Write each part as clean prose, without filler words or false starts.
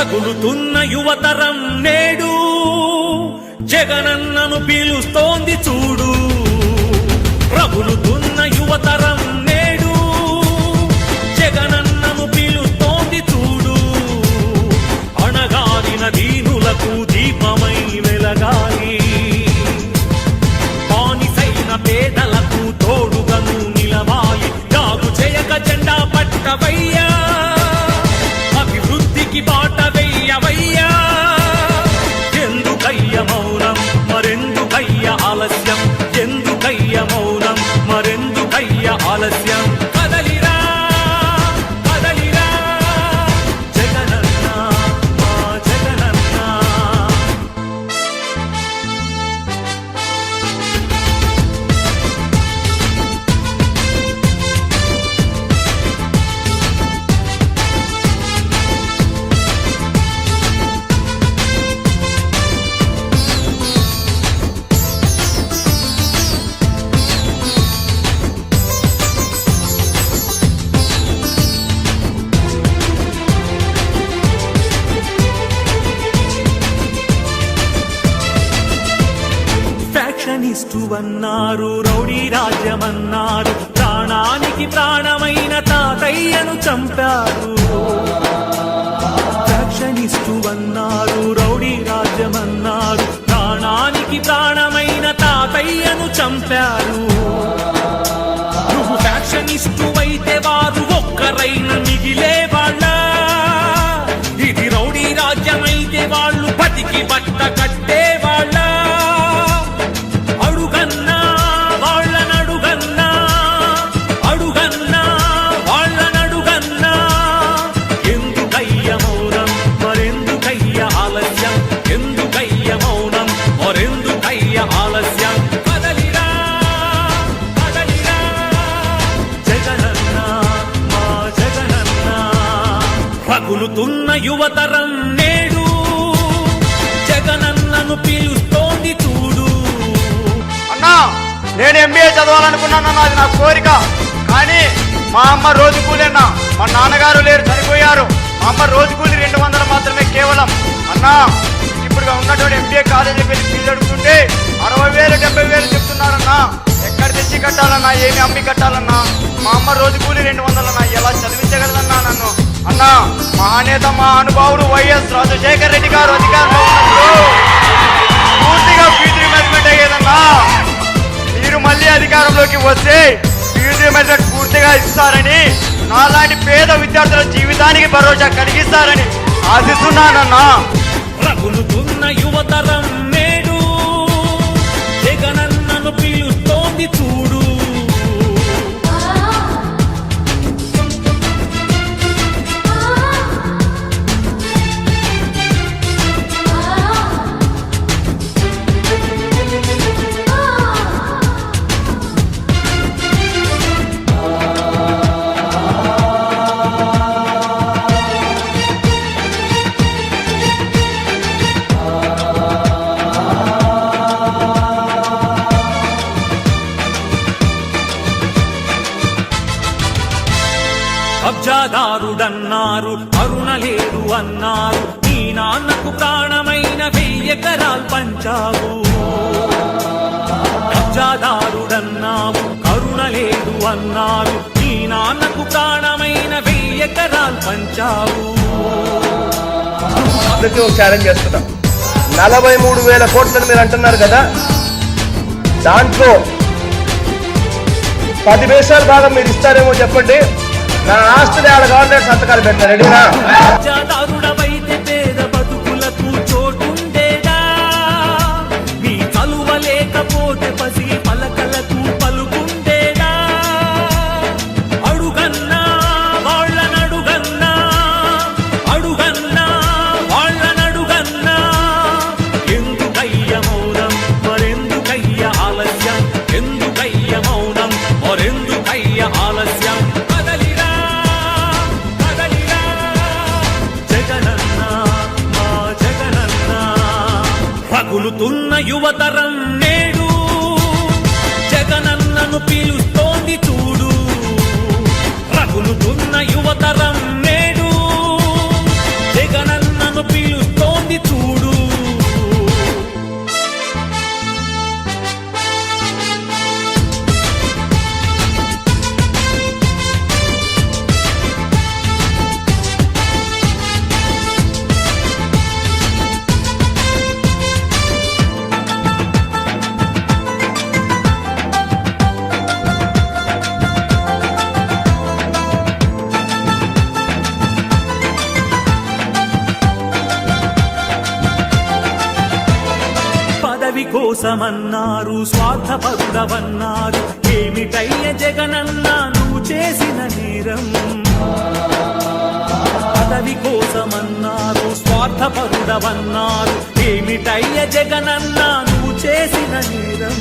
రగులుతున్న యువతరం నేడు జగనన్నను పీలుస్తోంది చూడు. రగులుతున్న యువతరం నేడు జగనన్నను పీలుస్తోంది చూడు. అణగారిన దీనులకు దీపమై వెలగాలి, బానిసైన పేదలకు తోడుగను నిలవాలి. జాగు చేయక జెండా పట్టవయ్యా, అభివృద్ధికి బాట వెయ్యవయ్యా. ఎందుకయ్య మౌనం మరెందుకయ్య ఆలస్యం, ఎందుకయ్య మౌనం మరెందుకయ్య ఆలస్యం. కదలిరా కదలిరా జగనన్న మా జగనన్న. ఫ్యాక్షనిస్టు అన్నారు, రౌడీ రాజ్యమన్నారు, ప్రాణానికి ప్రాణమైన తాతయ్యను చంపారు. ఫ్యాక్షనిస్టు అన్నారు, రౌడీ రాజ్యమన్నారు, ప్రాణానికి ప్రాణమైన తాతయ్యను చంపారు. నువ్వు ఫ్యాక్షనిస్టు అయితే వారు ఒక్కరైన మిగిలే వాళ్ళ. ఇది రౌడీ రాజ్యమైతే వాళ్ళు బతికి బట్ట కట్టే వాళ్ళ. అడుగన్నా వాళ్ళనడుగన్నా, అడుగన్నా వాళ్ళనడుగన్నా. ఎందుకయ్య మౌనం మరెందుకయ్య ఆలస్యం, ఎందుకయ్య మౌనం మరెందుకయ్య ఆలస్యం. కదలిరా కదలిరా జగనన్న మా జగనన్న. రగులుతున్న యువతరం నేడు జగనన్నను పీలుస్తోంది చూడు. అన్నా, నేను ఎంబీఏ చదవాలనుకున్నానన్నా, అది నా కోరిక. కానీ మా అమ్మ రోజు కూలీనా, మా నాన్నగారు లేరు, చనిపోయారు. మా అమ్మ రోజు కూలి 200 మాత్రమే కేవలం. అన్నా, ఇప్పుడు ఉన్నటువంటి ఎంబీఏ కాలేజీకి వెళ్ళి ఫీజు అడుగుతుంటే 60,000 70,000 చెప్తున్నారన్నా. ఎక్కడ తెచ్చి కట్టాలన్నా, ఏమి అమ్మి కట్టాలన్నా? మా అమ్మ రోజు కూలి 200 అన్నా, ఎలా చదివించగలదన్నా నన్ను? అన్నా, మహానేత మా అనుభావుడు వైఎస్ రాజశేఖర రెడ్డి గారు అధికారంలో ఉన్నప్పుడు పూర్తిగా ఫీజు రీయింబర్స్మెంట్ అయ్యేదన్నా. మీరు మళ్ళీ అధికారంలోకి వస్తే ఫీజు రీయింబర్స్మెంట్ పూర్తిగా ఇస్తారని, నాలాంటి పేద విద్యార్థుల జీవితానికి భరోసా కలిగిస్తారని ఆశిస్తున్నానన్నా. రగులుతున్న యువతరం నేడు జగనన్నను పీలుస్తోంది చూడు. కబ్జాదారుడన్నారు, కరుణ లేదు అన్నారు, నీ నాన్నకు ప్రాణమైన 1000 ఎకరాలు పంచావు. కబ్జాదారుడన్నావు, కరుణ లేదు అన్నారు, నీ నాన్నకు ప్రాణమైన 1000 ఎకరాలు పంచావు. అందుకే ఒక ఛాలెంజ్ చేస్తున్నా. 43,000 కోట్లని మీరు అంటున్నారు కదా, దాంట్లో 10 పైసల భాగం మీరు ఇస్తారేమో చెప్పండి. నా ఆస్తులు ఆడ గవర్నమెంట్ సంతకాలు పెడతారు. రెడీనా? కబ్జాదారుడవైతే పేద బతుకులకు చోటుండేదా? నీ చలువ లేకపోతే పసి పలకలకు పలుకుండేదా? అడుగన్నా వాళ్ళనడుగన్నా, అడుగన్నా వాళ్ళనడుగన్నా. ఎందుకయ్య మౌనం మరెందుకయ్య ఆలస్యం, ఎందుకయ్య మౌనం మరెందుకయ్య ఆలస్యం. కదలిరా కదలిరా జగనన్న మా జగనన్న. రగులుతున్న యువతరం నేడు జగనన్నను పీలుస్తోంది చూడు. రగులుతున్న యువతరం నేడు జగనన్నను కోసమన్నారు స్వార్థపరుడవన్నారు ఏమిటయ్య జగనన్న నువ్వు చేసిన నేరం పదవి కోసమన్నారు స్వార్థపరుడవన్నారు ఏమిటయ్య జగనన్న నువ్వు చేసిన నేరం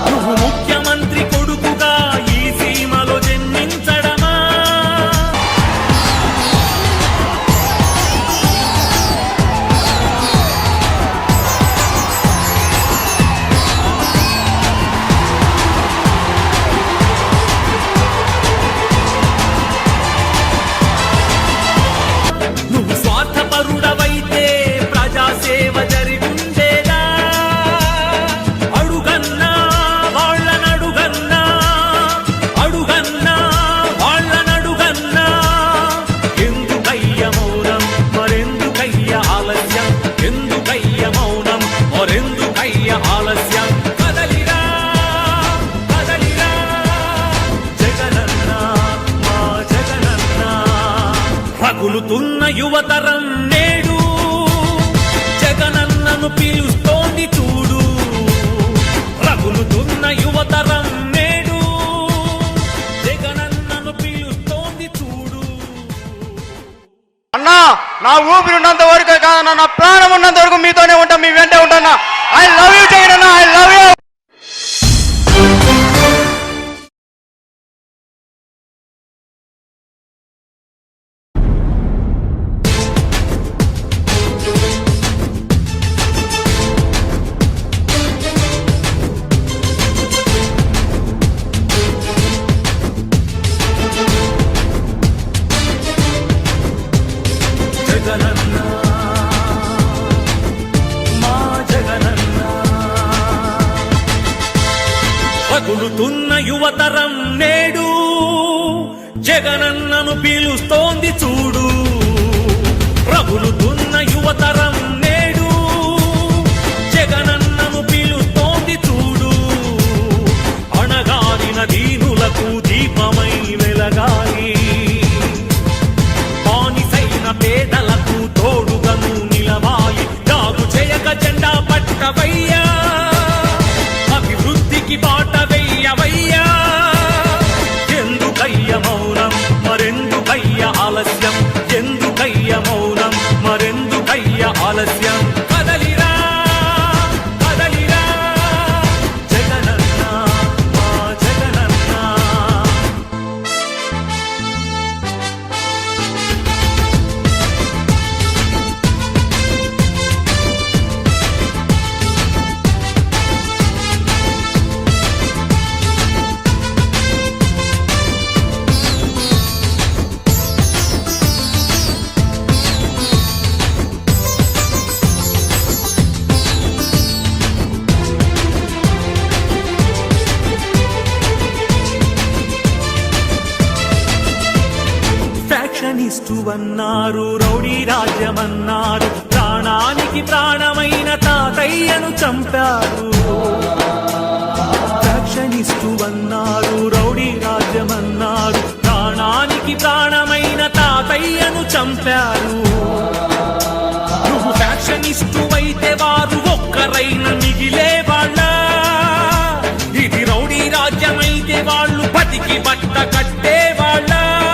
నువ్వు ముఖ్యమంత్రి కొడుకుగా ఈ సీమలో జన్మించడమా నువ్వు స్వార్థపరుడవైతే ప్రజాసేవ జరిగుండేదా అడుగన్నా వాళ్ళనడుగన్నా అడుగన్నా వాళ్ళనడుగన్నా ఎందుకయ్య మౌనం మరెందుకయ్య ఆలస్యం ఎందుకయ్య మౌనం మరెందుకయ్య ఆలస్యం కదలిరా కదలిరా జగనన్న మా జగనన్న రగులుతున్న యువతరం నేడు జగనన్నను పిలుస్తోంది చూడు రగులుతున్న యువతరం నేడు జగనన్నను పిలుస్తోంది చూడు అన్నా నా ఊపిరి ఉన్నంత వరకు కాదన్నా నా ప్రాణం ఉన్నంత వరకు మీతోనే ఉంటా మీ వెంటే ఉంటా ఐ లవ్ యూ జగన్ అన్న ఐ లవ్ యూ జగనన్న మా జగనన్న రగులుతున్న యువతరం నేడు జగనన్నను పిలుస్తోంది చూడు రగులుతున్న యువతరం నేడు జగనన్నను పిలుస్తోంది చూడు అణగారిన దీనులకు దీపమై వెలగాలి బానిసైన పేదలకు తోడుగను నిలవాలి జాగు చేయక జెండా పట్టవయ్యా అభివృద్ధికి బాట వెయ్యవయ్యా ఎందుకయ్య మౌనం మరెందుకయ్య ఆలస్యం ఎందుకయ్య మౌనం మరెందుకయ్య ఆలస్యం కదలిరా కదలిరా జగనన్న మా జగనన్న ఫ్యాక్షనిస్టు అన్నారు రౌడీ రాజ్యమన్నారు ప్రాణానికి ప్రాణమైన తాతయ్యను చంపారు ఫ్యాక్షనిస్టు అన్నారు రౌడీ రాజ్యమన్నారు ప్రాణానికి ప్రాణమైన తాతయ్యను చంపారు నువ్వు ఫ్యాక్షనిస్టు అయితే వారు ఒక్కరైన మిగిలే వాళ్ళ ఇది రౌడీ రాజ్యమైతే వాళ్ళు బతికి బట్ట కట్టే వాళ్ళ